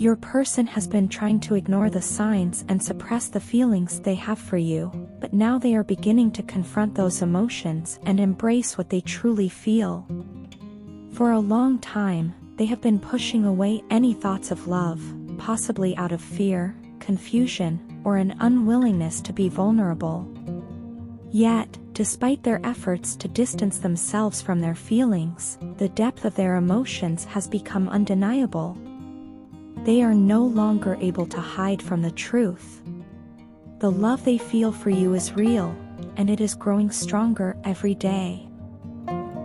Your person has been trying to ignore the signs and suppress the feelings they have for you, but now they are beginning to confront those emotions and embrace what they truly feel. For a long time, they have been pushing away any thoughts of love, possibly out of fear, confusion, or an unwillingness to be vulnerable. Yet, despite their efforts to distance themselves from their feelings, the depth of their emotions has become undeniable. They are no longer able to hide from the truth. The love they feel for you is real, and it is growing stronger every day.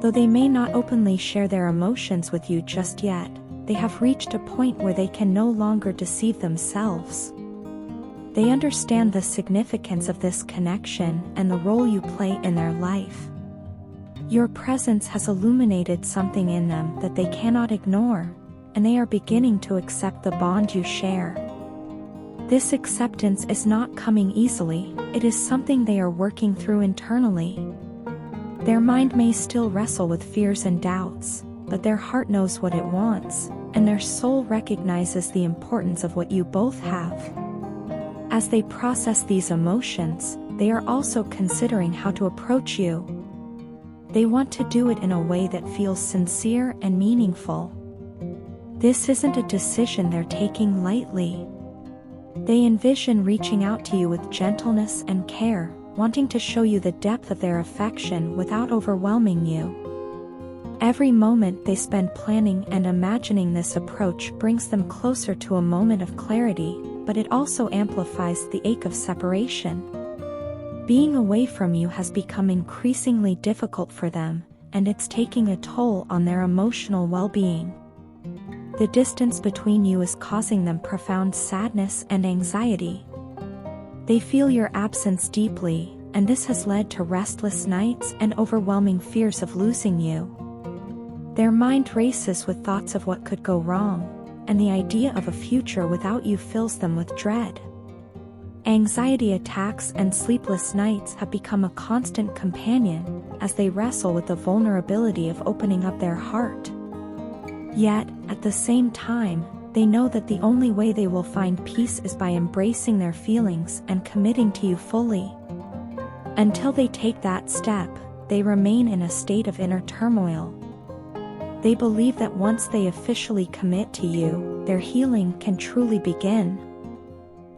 Though they may not openly share their emotions with you just yet, they have reached a point where they can no longer deceive themselves. They understand the significance of this connection and the role you play in their life. Your presence has illuminated something in them that they cannot ignore, and they are beginning to accept the bond you share. This acceptance is not coming easily, it is something they are working through internally. Their mind may still wrestle with fears and doubts, but their heart knows what it wants, and their soul recognizes the importance of what you both have. As they process these emotions, they are also considering how to approach you. They want to do it in a way that feels sincere and meaningful. This isn't a decision they're taking lightly. They envision reaching out to you with gentleness and care, wanting to show you the depth of their affection without overwhelming you. Every moment they spend planning and imagining this approach brings them closer to a moment of clarity, but it also amplifies the ache of separation. Being away from you has become increasingly difficult for them, and it's taking a toll on their emotional well-being. The distance between you is causing them profound sadness and anxiety. They feel your absence deeply, and this has led to restless nights and overwhelming fears of losing you. Their mind races with thoughts of what could go wrong, and the idea of a future without you fills them with dread. Anxiety attacks and sleepless nights have become a constant companion, as they wrestle with the vulnerability of opening up their heart. Yet, at the same time, they know that the only way they will find peace is by embracing their feelings and committing to you fully. Until they take that step, they remain in a state of inner turmoil. They believe that once they officially commit to you, their healing can truly begin.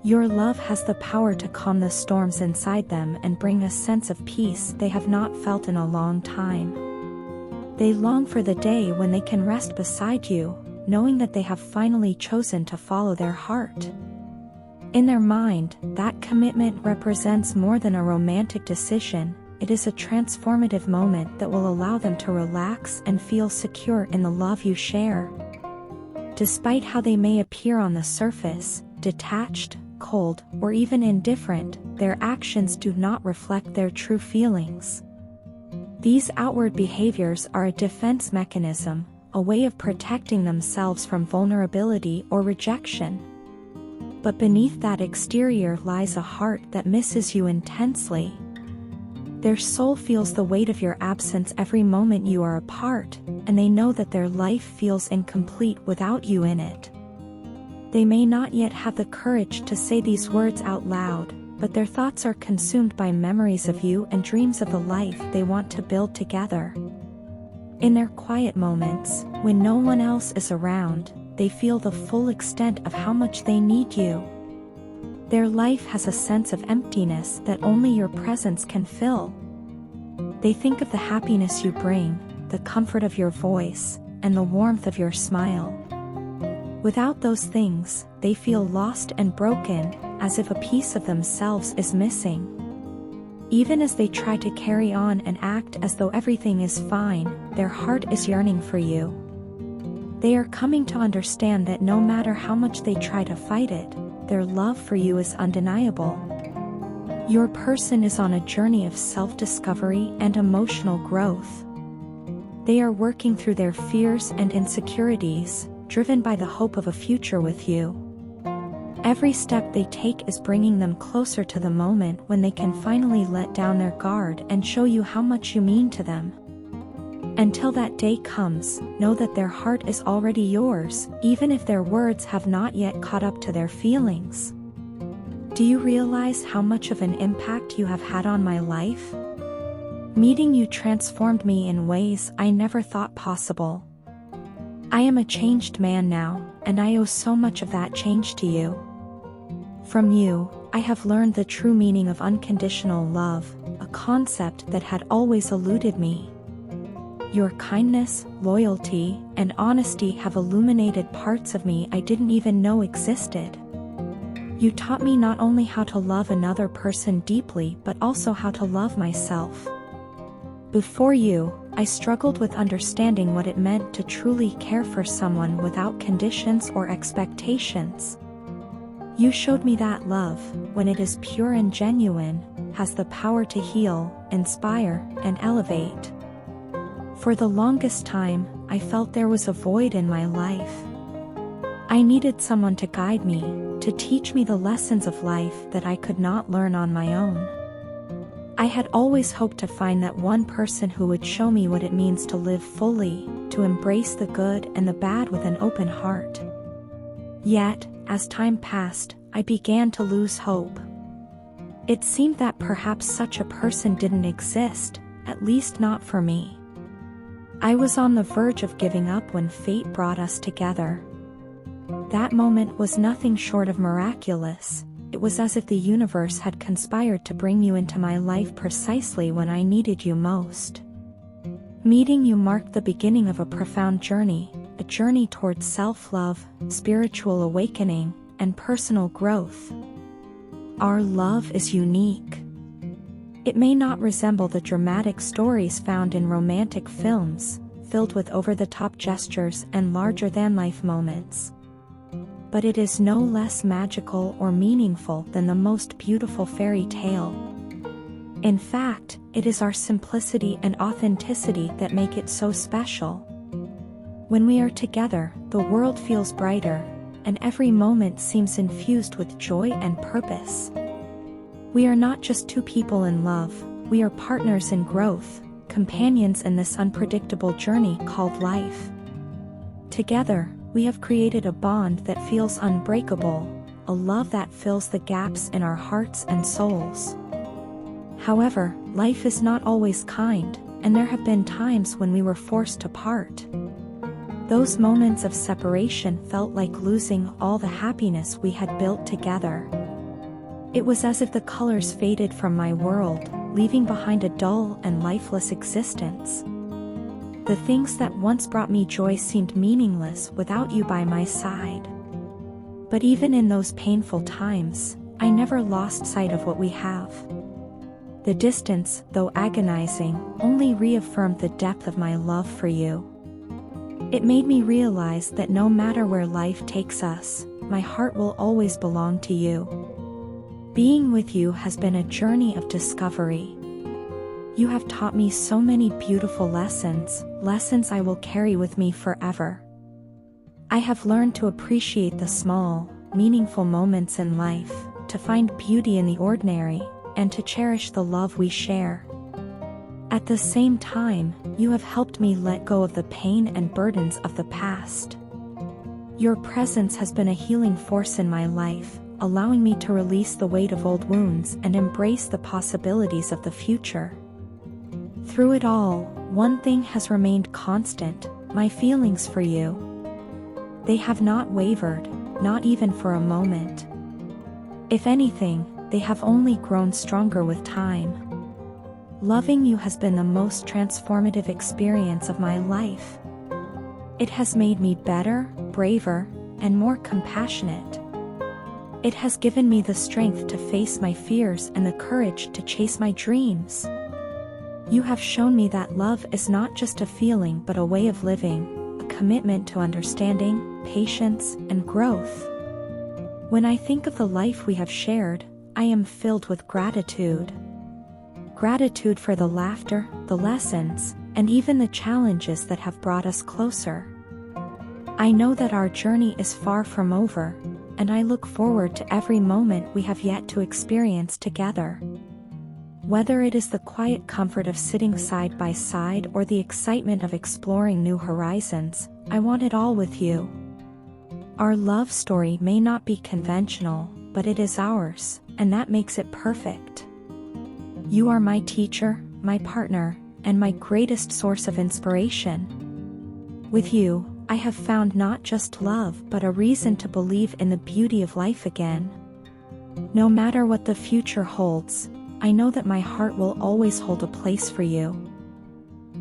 Your love has the power to calm the storms inside them and bring a sense of peace they have not felt in a long time. They long for the day when they can rest beside you, knowing that they have finally chosen to follow their heart. In their mind, that commitment represents more than a romantic decision. It is a transformative moment that will allow them to relax and feel secure in the love you share. Despite how they may appear on the surface, detached, cold, or even indifferent, their actions do not reflect their true feelings. These outward behaviors are a defense mechanism, a way of protecting themselves from vulnerability or rejection. But beneath that exterior lies a heart that misses you intensely. Their soul feels the weight of your absence every moment you are apart, and they know that their life feels incomplete without you in it. They may not yet have the courage to say these words out loud, but their thoughts are consumed by memories of you and dreams of the life they want to build together. In their quiet moments, when no one else is around, they feel the full extent of how much they need you. Their life has a sense of emptiness that only your presence can fill. They think of the happiness you bring, the comfort of your voice, and the warmth of your smile. Without those things, they feel lost and broken, as if a piece of themselves is missing. Even as they try to carry on and act as though everything is fine, their heart is yearning for you. They are coming to understand that no matter how much they try to fight it, their love for you is undeniable. Your person is on a journey of self-discovery and emotional growth. They are working through their fears and insecurities, driven by the hope of a future with you. Every step they take is bringing them closer to the moment when they can finally let down their guard and show you how much you mean to them. Until that day comes, know that their heart is already yours, even if their words have not yet caught up to their feelings. Do you realize how much of an impact you have had on my life? Meeting you transformed me in ways I never thought possible. I am a changed man now, and I owe so much of that change to you. From you, I have learned the true meaning of unconditional love, a concept that had always eluded me. Your kindness, loyalty, and honesty have illuminated parts of me I didn't even know existed. You taught me not only how to love another person deeply but also how to love myself. Before you, I struggled with understanding what it meant to truly care for someone without conditions or expectations. You showed me that love, when it is pure and genuine, has the power to heal, inspire, and elevate. For the longest time, I felt there was a void in my life. I needed someone to guide me, to teach me the lessons of life that I could not learn on my own. I had always hoped to find that one person who would show me what it means to live fully, to embrace the good and the bad with an open heart. Yet, as time passed, I began to lose hope. It seemed that perhaps such a person didn't exist, at least not for me. I was on the verge of giving up when fate brought us together. That moment was nothing short of miraculous. It was as if the universe had conspired to bring you into my life precisely when I needed you most. Meeting you marked the beginning of a profound journey, a journey towards self-love, spiritual awakening, and personal growth. Our love is unique. It may not resemble the dramatic stories found in romantic films, filled with over-the-top gestures and larger-than-life moments. But it is no less magical or meaningful than the most beautiful fairy tale. In fact, it is our simplicity and authenticity that make it so special. When we are together, the world feels brighter, and every moment seems infused with joy and purpose. We are not just two people in love, we are partners in growth, companions in this unpredictable journey called life. Together, we have created a bond that feels unbreakable, a love that fills the gaps in our hearts and souls. However, life is not always kind, and there have been times when we were forced to part. Those moments of separation felt like losing all the happiness we had built together. It was as if the colors faded from my world, leaving behind a dull and lifeless existence. The things that once brought me joy seemed meaningless without you by my side. But even in those painful times, I never lost sight of what we have. The distance, though agonizing, only reaffirmed the depth of my love for you. It made me realize that no matter where life takes us, my heart will always belong to you. Being with you has been a journey of discovery. You have taught me so many beautiful lessons, lessons I will carry with me forever. I have learned to appreciate the small, meaningful moments in life, to find beauty in the ordinary, and to cherish the love we share. At the same time, you have helped me let go of the pain and burdens of the past. Your presence has been a healing force in my life, allowing me to release the weight of old wounds and embrace the possibilities of the future. Through it all, one thing has remained constant: my feelings for you. They have not wavered, not even for a moment. If anything, they have only grown stronger with time. Loving you has been the most transformative experience of my life. It has made me better, braver, and more compassionate. It has given me the strength to face my fears and the courage to chase my dreams. You have shown me that love is not just a feeling but a way of living, a commitment to understanding, patience, and growth. When I think of the life we have shared, I am filled with gratitude. Gratitude for the laughter, the lessons, and even the challenges that have brought us closer. I know that our journey is far from over, and I look forward to every moment we have yet to experience together. Whether it is the quiet comfort of sitting side by side or the excitement of exploring new horizons, I want it all with you. Our love story may not be conventional, but it is ours, and that makes it perfect. You are my teacher, my partner, and my greatest source of inspiration. With you, I have found not just love but a reason to believe in the beauty of life again. No matter what the future holds, I know that my heart will always hold a place for you.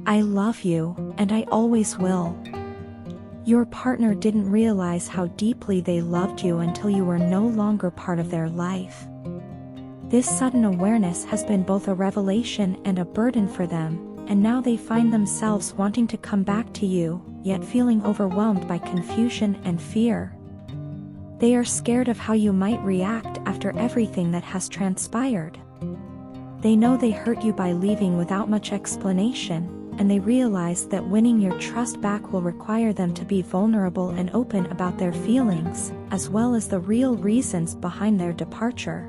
I love you, and I always will. Your partner didn't realize how deeply they loved you until you were no longer part of their life. This sudden awareness has been both a revelation and a burden for them, and now they find themselves wanting to come back to you, yet feeling overwhelmed by confusion and fear. They are scared of how you might react after everything that has transpired. They know they hurt you by leaving without much explanation, and they realize that winning your trust back will require them to be vulnerable and open about their feelings, as well as the real reasons behind their departure.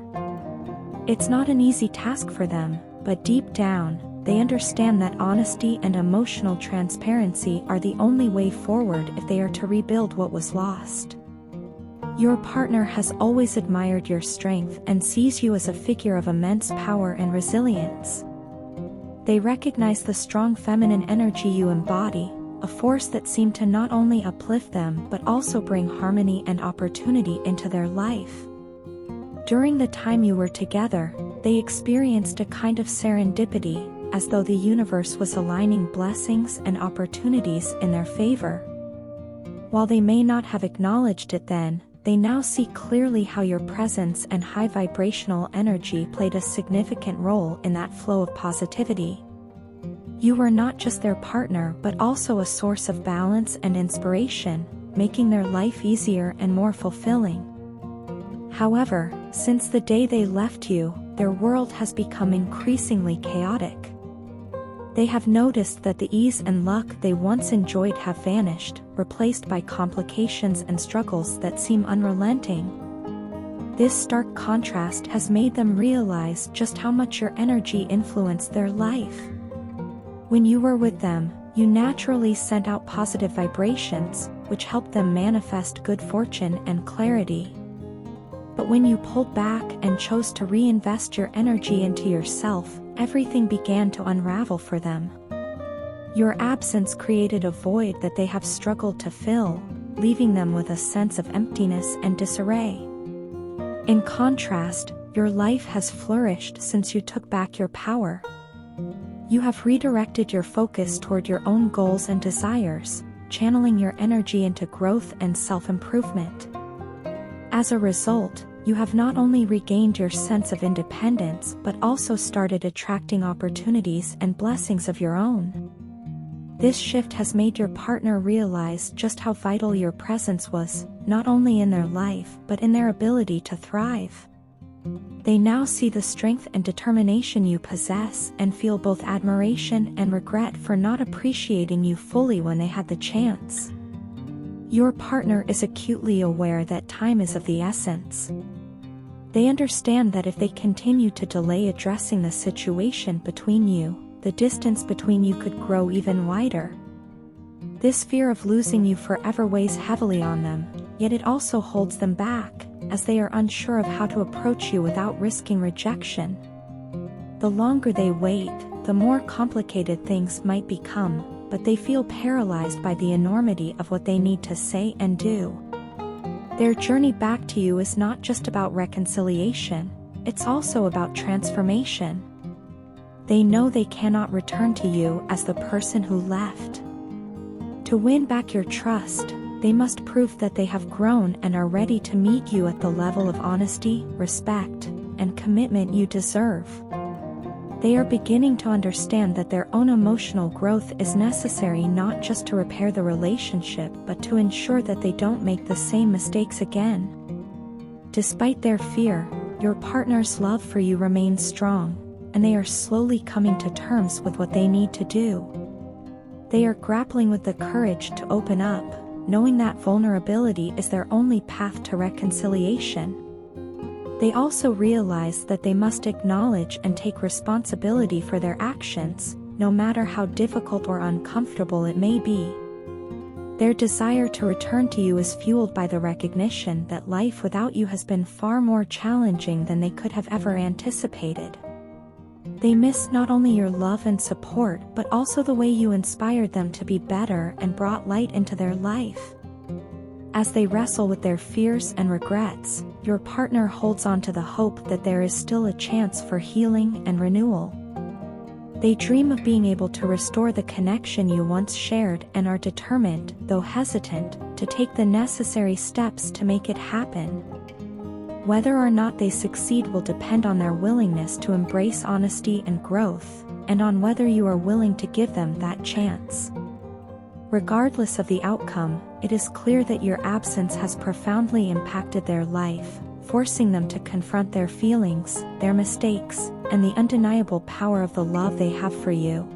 It's not an easy task for them, but deep down, they understand that honesty and emotional transparency are the only way forward if they are to rebuild what was lost. Your partner has always admired your strength and sees you as a figure of immense power and resilience. They recognize the strong feminine energy you embody, a force that seemed to not only uplift them but also bring harmony and opportunity into their life. During the time you were together, they experienced a kind of serendipity, as though the universe was aligning blessings and opportunities in their favor. While they may not have acknowledged it then, they now see clearly how your presence and high vibrational energy played a significant role in that flow of positivity. You were not just their partner but also a source of balance and inspiration, making their life easier and more fulfilling. However, since the day they left you, their world has become increasingly chaotic. They have noticed that the ease and luck they once enjoyed have vanished, replaced by complications and struggles that seem unrelenting. This stark contrast has made them realize just how much your energy influenced their life. When you were with them, you naturally sent out positive vibrations, which helped them manifest good fortune and clarity. But when you pulled back and chose to reinvest your energy into yourself, everything began to unravel for them. Your absence created a void that they have struggled to fill, leaving them with a sense of emptiness and disarray. In contrast, your life has flourished since you took back your power. You have redirected your focus toward your own goals and desires, channeling your energy into growth and self-improvement. As a result, you have not only regained your sense of independence but also started attracting opportunities and blessings of your own. This shift has made your partner realize just how vital your presence was, not only in their life but in their ability to thrive. They now see the strength and determination you possess and feel both admiration and regret for not appreciating you fully when they had the chance. Your partner is acutely aware that time is of the essence. They understand that if they continue to delay addressing the situation between you, the distance between you could grow even wider. This fear of losing you forever weighs heavily on them, yet it also holds them back, as they are unsure of how to approach you without risking rejection. The longer they wait, the more complicated things might become, but they feel paralyzed by the enormity of what they need to say and do. Their journey back to you is not just about reconciliation, it's also about transformation. They know they cannot return to you as the person who left. To win back your trust, they must prove that they have grown and are ready to meet you at the level of honesty, respect, and commitment you deserve. They are beginning to understand that their own emotional growth is necessary not just to repair the relationship but to ensure that they don't make the same mistakes again. Despite their fear, your partner's love for you remains strong, and they are slowly coming to terms with what they need to do. They are grappling with the courage to open up, knowing that vulnerability is their only path to reconciliation. They also realize that they must acknowledge and take responsibility for their actions, no matter how difficult or uncomfortable it may be. Their desire to return to you is fueled by the recognition that life without you has been far more challenging than they could have ever anticipated. They miss not only your love and support but also the way you inspired them to be better and brought light into their life. As they wrestle with their fears and regrets, your partner holds on to the hope that there is still a chance for healing and renewal. They dream of being able to restore the connection you once shared and are determined, though hesitant, to take the necessary steps to make it happen. Whether or not they succeed will depend on their willingness to embrace honesty and growth, and on whether you are willing to give them that chance. Regardless of the outcome, it is clear that your absence has profoundly impacted their life, forcing them to confront their feelings, their mistakes, and the undeniable power of the love they have for you.